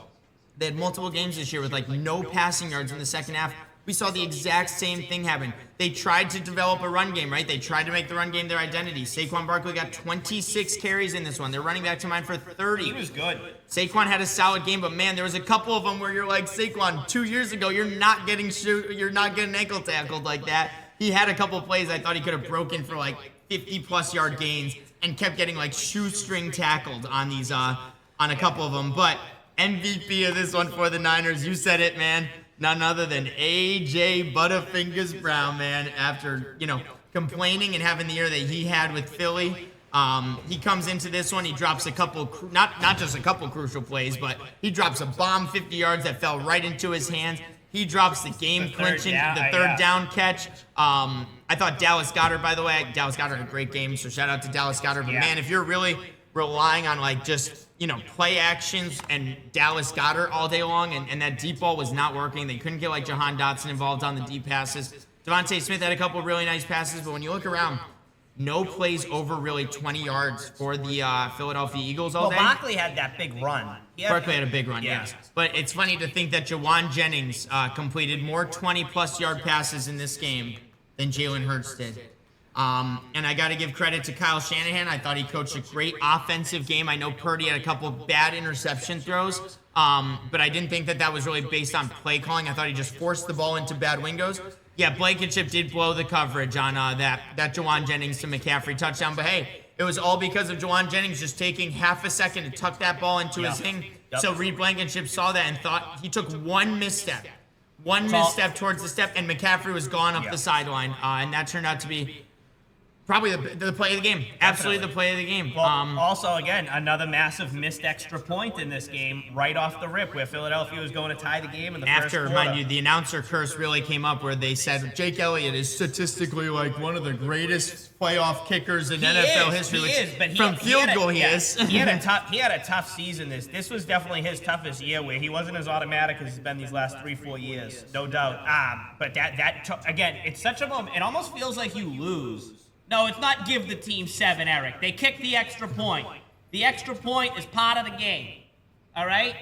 They had multiple games this year with no passing yards in the second half. We saw the exact same thing happen. They tried to develop a run game, right? They tried to make the run game their identity. Saquon Barkley got 26 carries in this one. They're running back to mine for 30. He was good. Saquon had a solid game, but man, there was a couple of them where you're like, Saquon, 2 years ago, you're not getting ankle tackled like that. He had a couple plays I thought he could have broken for 50-plus yard gains and kept getting shoestring tackled on these on a couple of them. But MVP of this one for the Niners, you said it, man. None other than A.J. Butterfingers Brown, man. After complaining and having the year that he had with Philly, he comes into this one. He drops a couple, not just a couple crucial plays, but he drops a bomb 50 yards that fell right into his hands. He drops the game-clinching, the third down catch. I thought Dallas Goedert, by the way, Dallas Goedert had a great game, so shout out to Dallas Goedert. But man, if you're really relying on play actions and Dallas Goedert all day long, and that deep ball was not working, they couldn't get Jahan Dotson involved on the deep passes. Devontae Smith had a couple really nice passes, but when you look around, no plays over really 20 yards for the Philadelphia Eagles all day. Well, Barkley had that big run. Barkley had a big run, yes. But it's funny to think that Jawan Jennings completed more 20-plus yard passes in this game than Jalen Hurts did. And I got to give credit to Kyle Shanahan. I thought he coached a great offensive game. I know Purdy had a couple bad interception throws, but I didn't think that was really based on play calling. I thought he just forced the ball into bad windows. Yeah, Blankenship did blow the coverage on that Jawan Jennings to McCaffrey touchdown, but hey, it was all because of Jawan Jennings just taking half a second to tuck that ball into his thing. So Reed Blankenship saw that and thought he took one misstep towards the step, and McCaffrey was gone up the sideline, and that turned out to be probably the play of the game. Absolutely the play of the game. Well, also, again, another massive missed extra point in this game right off the rip where Philadelphia was going to tie the game in the first quarter. Mind you, the announcer curse really came up where they said Jake Elliott is statistically one of the greatest playoff kickers in NFL history. From field goal, he is. He had a tough season. This was definitely his toughest year where he wasn't as automatic as he's been these last 3-4 years, no doubt. But that again, it's such a moment. It almost feels like you lose. No, it's not give the team 7, Eric. They kicked the extra point. The extra point is part of the game. All right?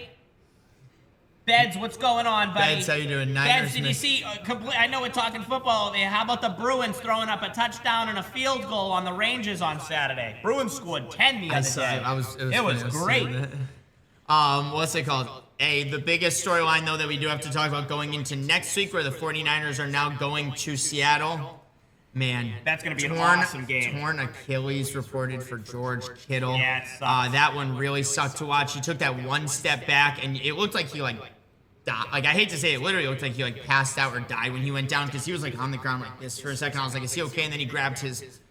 Beds, what's going on, buddy? Beds, how you doing? Beds, did you see? I know we're talking football over here. How about the Bruins throwing up a touchdown and a field goal on the Rangers on Saturday? Bruins scored 10 the other day. It was great. What's it called? The biggest storyline, though, that we do have to talk about going into next week where the 49ers are now going to Seattle. Man, that's going to be an awesome game. Torn Achilles reported for George Kittle. Yeah, it sucks. That one really sucked to watch. He took that one step back, and it looked like he died. I hate to say it, literally looked like he passed out or died when he went down because he was on the ground like this for a second. I was like, is he okay? And then he grabbed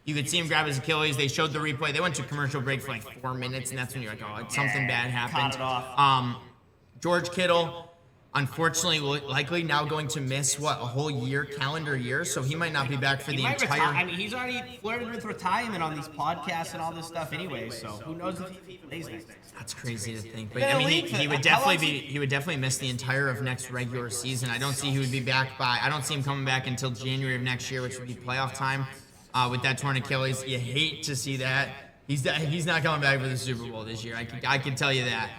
you could see him grab his Achilles. They showed the replay. They went to commercial break for 4 minutes, and that's when you're like, oh, something bad happened. Cut it off. George Kittle, unfortunately, likely now going to miss, a whole calendar year, so he might not be back for the entire... he's already flirted with retirement on these podcasts and all this stuff anyway, so who knows if he plays next season. That's crazy to think. But, he would definitely miss the entire of next regular season. I don't see he would be back I don't see him coming back until January of next year, which would be playoff time with that torn Achilles. You hate to see that. He's not coming back for the Super Bowl this year. I can tell you that.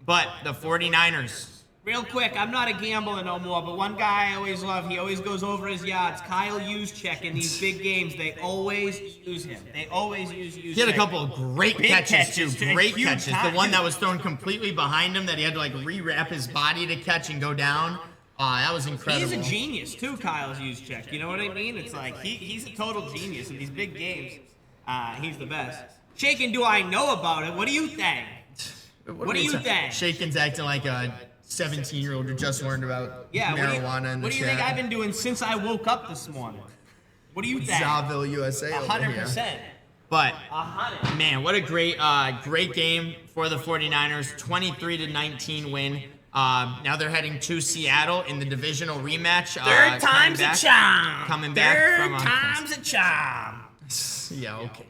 But the 49ers. Real quick, I'm not a gambler no more, but one guy I always love, he always goes over his yards. Kyle Juszczyk in these big games, they always use him. They always use Juszczyk. He had a couple of great catches too. Great Huge catches. The one that was thrown completely behind him that he had to like rewrap his body to catch and go down. That was incredible. He's a genius too, Kyle Juszczyk. You know what I mean? It's like he's a total genius in these big games. He's the best. Shaken, do I know about it? What do you think? What do you think? Shaken's acting like a 17-year-old who just learned about marijuana in the What do you think I've been doing since I woke up this morning? What do you think? Zaville, USA. 100%. But 100. man, what a great game for the 49ers. 23-19 win. Now they're heading to Seattle in the divisional rematch. Third time's a charm. Coming back from Third time's a charm. Yeah, okay.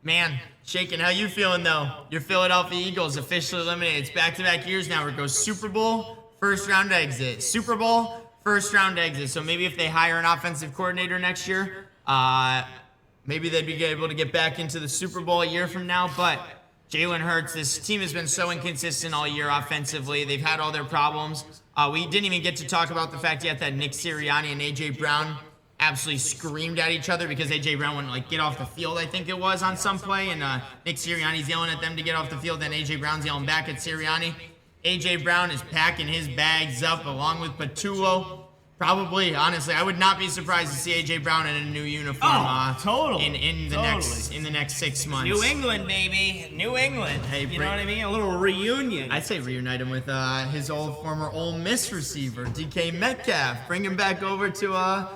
Man, Shaken, how you feeling though? Your Philadelphia Eagles officially eliminated. It's back-to-back years now where it goes Super Bowl, first round exit. Super Bowl, first round exit. So maybe if they hire an offensive coordinator next year, maybe they'd be able to get back into the Super Bowl a year from now. But Jalen Hurts, this team has been so inconsistent all year offensively. They've had all their problems. We didn't even get to talk about the fact yet that Nick Sirianni and A.J. Brown absolutely screamed at each other because A.J. Brown wouldn't like get off the field, I think it was, on some play, and Nick Sirianni's yelling at them to get off the field, then A.J. Brown's yelling back at Sirianni. A.J. Brown is packing his bags up along with Patullo. Probably, honestly, I would not be surprised to see A.J. Brown in a new uniform. Totally. In the next 6 months. New England, baby. New England. Hey, you know what I mean? A little reunion. I'd say reunite him with his old former Ole Miss receiver, DK Metcalf. Bring him back over to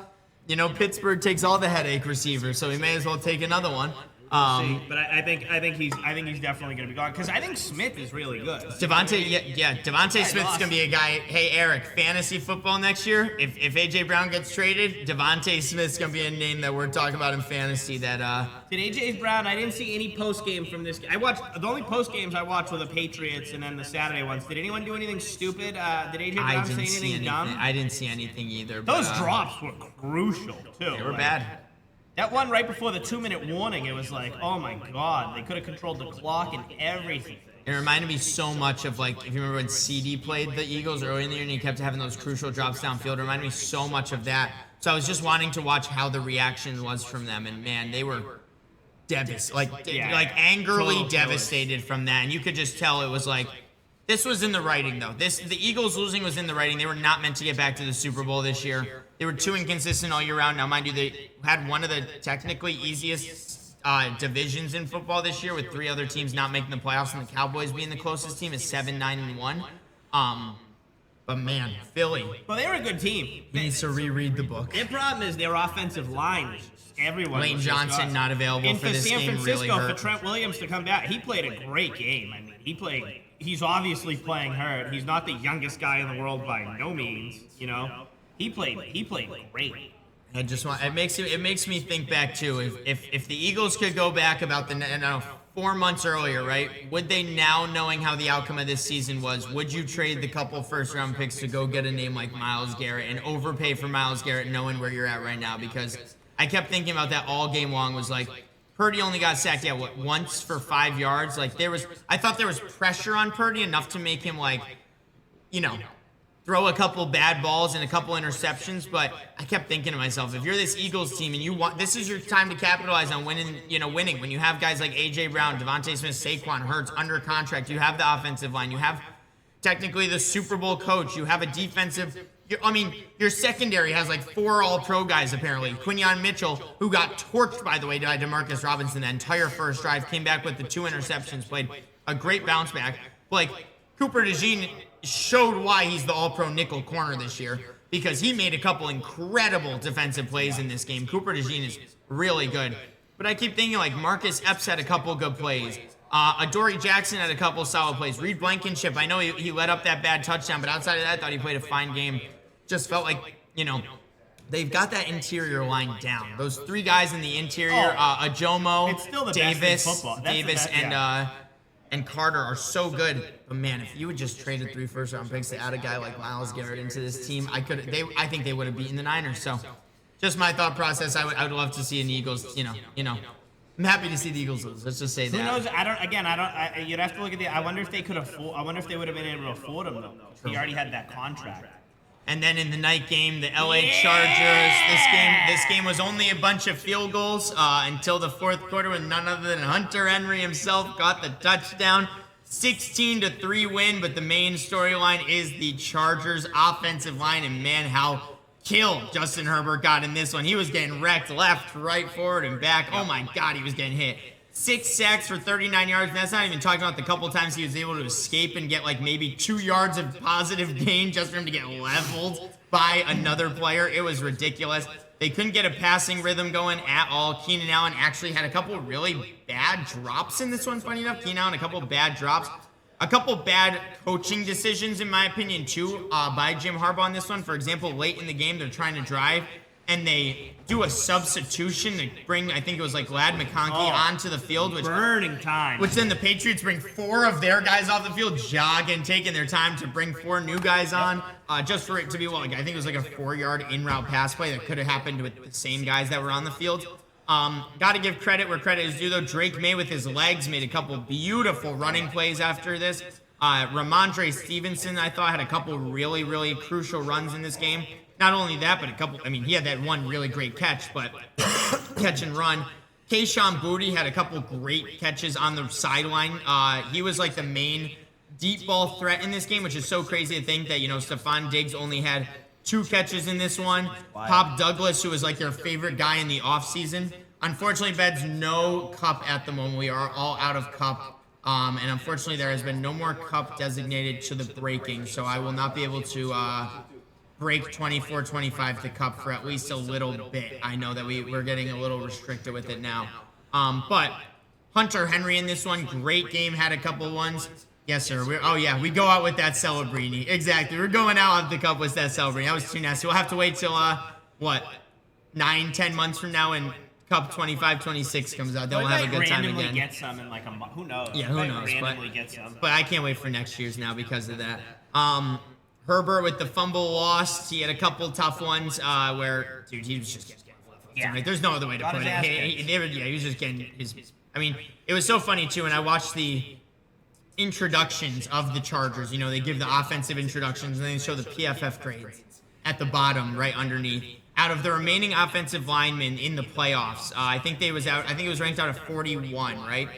Pittsburgh takes all the headache receivers, so we may as well take another one. But I think he's definitely going to be gone because I think Smith is really good. Devontae Smith's going to be a guy. Hey, Eric, fantasy football next year. If AJ Brown gets traded, Devontae Smith's going to be a name that we're talking about in fantasy. Did AJ Brown? I didn't see any post game from this. I watched the only post games I watched were the Patriots and then the Saturday ones. Did anyone do anything stupid? Did AJ Brown say anything dumb? I didn't see anything either. Those drops were crucial too. They were bad. That one right before the 2-minute warning, it was like, oh my God, they could have controlled the clock and everything. It reminded me so much of, like, if you remember when CD played the Eagles early in the year and he kept having those crucial drops downfield. It reminded me so much of that. So I was just wanting to watch how the reaction was from them. And, man, they were angrily devastated from that. And you could just tell it was like, this was in the writing, though. The Eagles losing was in the writing. They were not meant to get back to the Super Bowl this year. They were too inconsistent all year round. Now, mind you, they had one of the technically easiest divisions in football this year with 3 other teams not making the playoffs and the Cowboys being the closest team is 7-9-1. But, man, Philly. Well, they were a good team. He needs to reread the book. Their problem is their offensive line. Everyone. Lane Johnson not available for this game really hurt. For Trent Williams to come back, he played a great game. I mean, he's obviously playing hurt. He's not the youngest guy in the world by no means, you know. He played great. It makes me think back too. If the Eagles could go back about 4 months earlier, right? Would they now, knowing how the outcome of this season was, would you trade the couple first round picks to go get a name like Myles Garrett and overpay for Myles Garrett, knowing where you're at right now? Because I kept thinking about that all game long. Was like, Purdy only got sacked once for 5 yards. Like I thought there was pressure on Purdy enough to make him throw a couple bad balls and a couple interceptions, but I kept thinking to myself, if you're this Eagles team and this is your time to capitalize on winning, when you have guys like A.J. Brown, Devontae Smith, Saquon, Hurts under contract, you have the offensive line, you have technically the Super Bowl coach, you have a defensive, your secondary has like 4 all-pro guys apparently. Quinyon Mitchell, who got torched, by the way, by DeMarcus Robinson the entire first drive, came back with the 2 interceptions, played a great bounce back. Like, Cooper DeJean showed why he's the all-pro nickel corner this year because he made a couple incredible defensive plays in this game. Cooper DeJean is really good. But I keep thinking, like, Marcus Epps had a couple good plays. Adoree Jackson had a couple solid plays. Reed Blankenship, I know he let up that bad touchdown, but outside of that, I thought he played a fine game. Just felt like, they've got that interior line down. Those 3 guys in the interior, Ajomo, it's still the Davis, best in football. That's and Carter are so good. But man, if you had just traded 3 first-round picks to add a guy like Myles Garrett into this team, I think they would have beaten the Niners. So, just my thought process. I would love to see an Eagles, I'm happy to see the Eagles lose. Let's just say Who that. knows? You'd have to look at I wonder if they could afford. I wonder if they would have been able to afford him though. He already had that contract. And then in the night game, the LA Chargers. This game was only a bunch of field goals until the fourth quarter, when none other than Hunter Henry himself got the touchdown. 16-3 win, but the main storyline is the Chargers offensive line, and man, how killed Justin Herbert got in this one. He was getting wrecked left, right, forward, and back. Oh my God, he was getting hit. 6 sacks for 39 yards, and that's not even talking about the couple times he was able to escape and get like maybe 2 yards of positive gain just for him to get leveled by another player. It was ridiculous. They couldn't get a passing rhythm going at all. Keenan Allen actually had a couple really bad drops in this one, funny enough. Keenan Allen, a couple bad drops. A couple bad coaching decisions, in my opinion, too, by Jim Harbaugh on this one. For example, late in the game, they're trying to drive, and they do a substitution to bring, I think it was like Lad McConkey onto the field. Burning time. Which then the Patriots bring 4 of their guys off the field, jogging, taking their time to bring 4 new guys on, just for it to be, I think it was like a 4-yard in-route pass play that could have happened with the same guys that were on the field. Got to give credit where credit is due, though. Drake May with his legs made a couple beautiful running plays after this. Ramondre Stevenson, I thought, had a couple really, really crucial runs in this game. Not only that, but he had that one really great catch, but catch and run. Kayshon Boutte had a couple great catches on the sideline. He was like the main deep ball threat in this game, which is so crazy to think that, Stephon Diggs only had 2 catches in this one. Wow. Pop Douglas, who was like their favorite guy in the offseason. Unfortunately, Beds, no Cup at the moment. We are all out of Cup. And unfortunately, there has been no more Cup designated to the breaking, so I will not be able to break 24-25 the Cup for at least a little bit. I know that we're getting a little restricted with it now. But Hunter Henry in this one, great game, had a couple ones. Yes, sir. We go out with that Celebrini. Exactly. We're going out of the Cup with that Celebrini. That was too nasty. We'll have to wait till, 9-10 months from now when Cup 25-26 comes out. Then we'll have a good time again. Get some in like a month. Who knows? Yeah, who knows? But I can't wait for next year's now because of that. Herbert with the fumble lost. He had a couple tough ones where, dude, he was just getting Like, there's no other way to put it. He was just getting his. It was so funny too, and I watched the introductions of the Chargers. They give the offensive introductions, and then they show the PFF grades at the bottom, right underneath. Out of the remaining offensive linemen in the playoffs, I think it was ranked out of 41, right?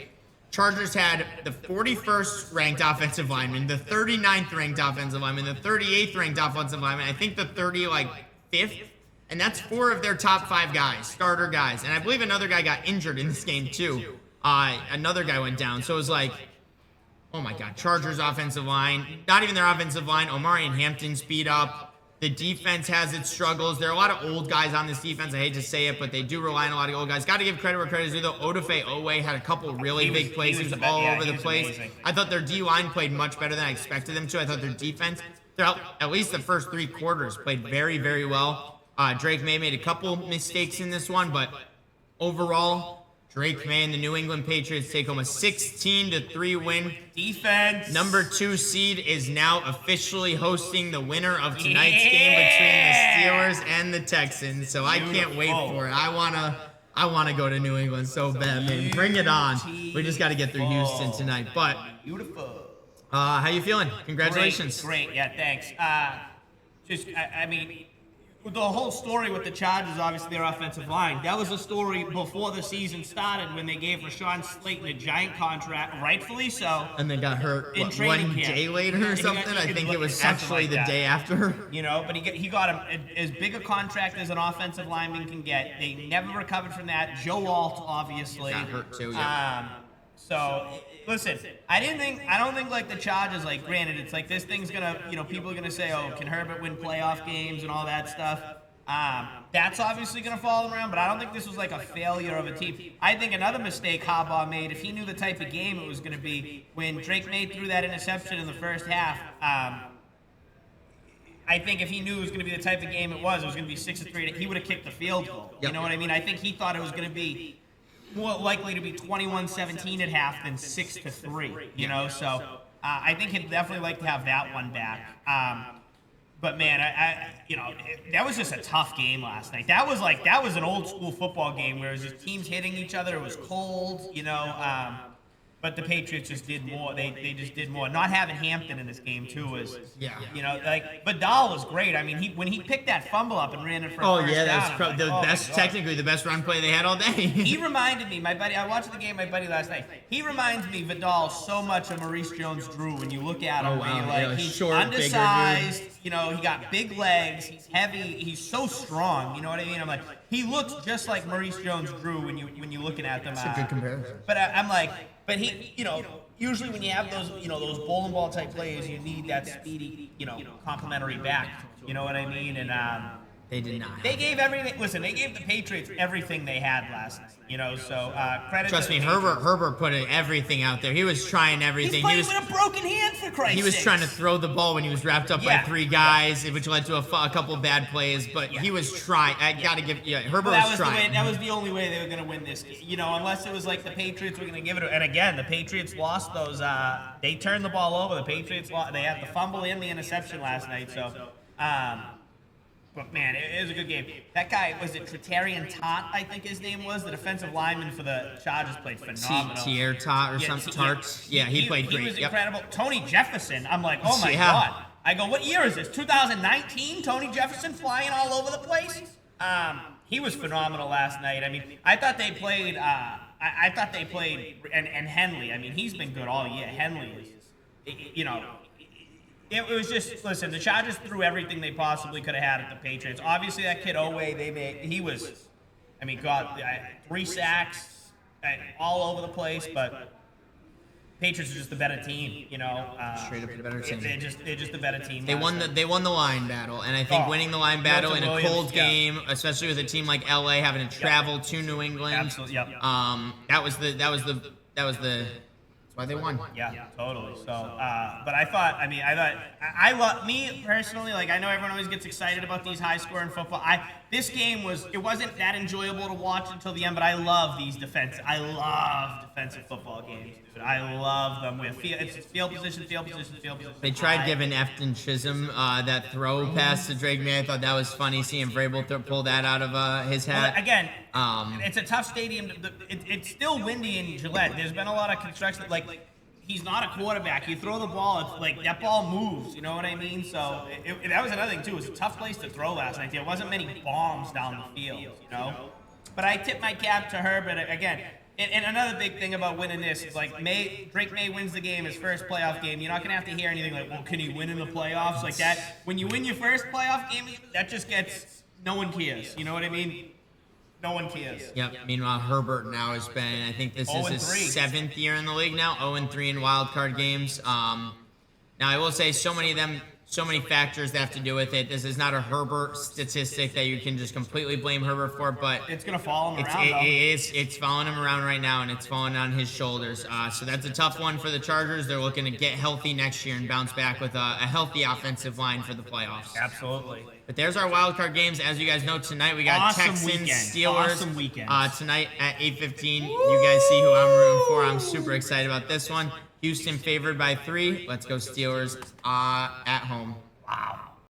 Chargers had the 41st ranked offensive lineman, the 39th ranked offensive lineman, the 38th ranked offensive lineman, I think the 35th, and that's 4 of their top 5 guys, starter guys. And I believe another guy got injured in this game too. Another guy went down. So it was like, oh my God, Chargers offensive line, not even their offensive line, Omari and Hampton speed up. The defense has its struggles. There are a lot of old guys on this defense. I hate to say it, but they do rely on a lot of old guys. Got to give credit where credit is due, though. Odafe Owe had a couple really big plays. He was all over the place. Amazing. I thought their D-line played much better than I expected them to. I thought their defense, throughout at least the first 3 quarters, played very, very well. Drake May made a couple mistakes in this one, but overall, Drake May and the New England Patriots take home a 16-3 win. Defense. Number 2 seed is now officially hosting the winner of tonight's game between the Steelers and the Texans. So I can't wait for it. I wanna go to New England so bad, man. Bring it on. We just got to get through Houston tonight. But how you feeling? Congratulations. Great. Yeah, thanks. The whole story with the Chargers, obviously their offensive line, that was a story before the season started when they gave Rashawn Slayton a giant contract, rightfully so. And then got hurt in training camp. 1 day later or something. I think it was actually the day after. But he got him as big a contract as an offensive lineman can get. They never recovered from that. Joe Alt, obviously. Got hurt too, yeah. So listen, I don't think like the Chargers, like, granted, it's like this thing's gonna, people are gonna say, oh, can Herbert win playoff games and all that stuff. That's obviously gonna fall around, but I don't think this was like a failure of a team. I think another mistake Harbaugh made, if he knew the type of game it was gonna be, when Drake May threw that interception in the first half, I think if he knew it was going to be the type of game it was going to be 6-3, he would have kicked the field goal. Yep. You know what I mean? I think he thought it was going to be more likely to be 21-17 at half than 6-3. You know, so I think he'd definitely like to have that one back. But man, that was just a tough game last night. That was an old school football game where it was just teams hitting each other. It was cold, but the Patriots just did more. They just did more. Not having Hampton in this game too was, Vidal was great. I mean, when he picked that fumble up and ran it for a first down, that was the best, technically the best run play they had all day. He reminded me, my buddy. I watched the game, my buddy last night. He reminds me, Vidal, so much of Maurice Jones-Drew when you look at him. He's short, undersized. He got big legs. He's heavy. He's so strong. You know what I mean? I'm like, he looks just like Maurice Jones-Drew when you're looking at them. That's a good comparison. But I'm like. But he, usually when you have those, those bowling ball type plays, you need that speedy, complimentary back. You know what I mean? And they did not. They gave everything. Listen, they gave the Patriots everything they had last night. So credit. Trust me, Herbert put everything out there. He was trying everything. He's playing with a broken hand, for Christ's sake. He was trying to throw the ball when he was wrapped up by 3 guys, which led to a couple bad plays. But he was trying. I got to give. Herbert was trying. That was the only way they were going to win this. Unless it was like the Patriots were going to give it. And again, the Patriots lost those. They turned the ball over. The Patriots lost. They had the fumble and the interception last night. So. But man, it was a good game. That guy, was it Tretarian Tot, I think his name was, the defensive lineman for the Chargers, played phenomenal. Tier Tot or something. Tarts. Yeah, he played great. He was incredible. Tony Jefferson, I'm like, oh my God. I go, what year is this? 2019? Tony Jefferson flying all over the place? He was phenomenal last night. I mean, I thought they played, and Henley. I mean, he's been good all year. Henley is, It was just, listen, the Chargers threw everything they possibly could have had at the Patriots. Obviously, that kid Oweh, 3 sacks, all over the place, but Patriots are just the better team, Straight up the better team. They're just the better team. They won the line battle, and I think winning the line battle in a cold game, especially with a team like LA having to travel to New England, absolutely, that was the. Why they won. Yeah, totally. So, but I love, me personally, I know everyone always gets excited about these high-scoring football. This game wasn't that enjoyable to watch until the end, but I love these defensive football games. Dude. I love them. It's field position. They tried giving Efton Chisholm that throw pass to Drake May. I thought that was funny seeing Vrabel pull that out of his hat. Well, again, it's a tough stadium. It's still windy in Gillette. There's been a lot of construction. He's not a quarterback. You throw the ball, it's that ball moves. You know what I mean? So that was another thing too. It was a tough place to throw last night. There wasn't many bombs down the field. But I tip my cap to Herbert again. And another big thing about winning this is Drake May wins the game, his first playoff game. You're not gonna have to hear anything well, can he win in the playoffs like that? When you win your first playoff game, that just gets no one cares. You know what I mean? No one cares. Yep. Meanwhile, Herbert now has been, I think this is his 7th year in the league now, 0-3 in wild card games. Now, I will say so many factors that have to do with it. This is not a Herbert statistic that you can just completely blame Herbert for, but it's going to follow him around. It's following him around right now, and it's falling on his shoulders. So that's a tough one for the Chargers. They're looking to get healthy next year and bounce back with a healthy offensive line for the playoffs. Absolutely. But there's our wild card games. As you guys know, tonight we got Texans, Steelers. Awesome weekend. Tonight at 8:15. You guys see who I'm rooting for. I'm super excited about this one. Houston favored by 3. Let's go Steelers at home. Wow.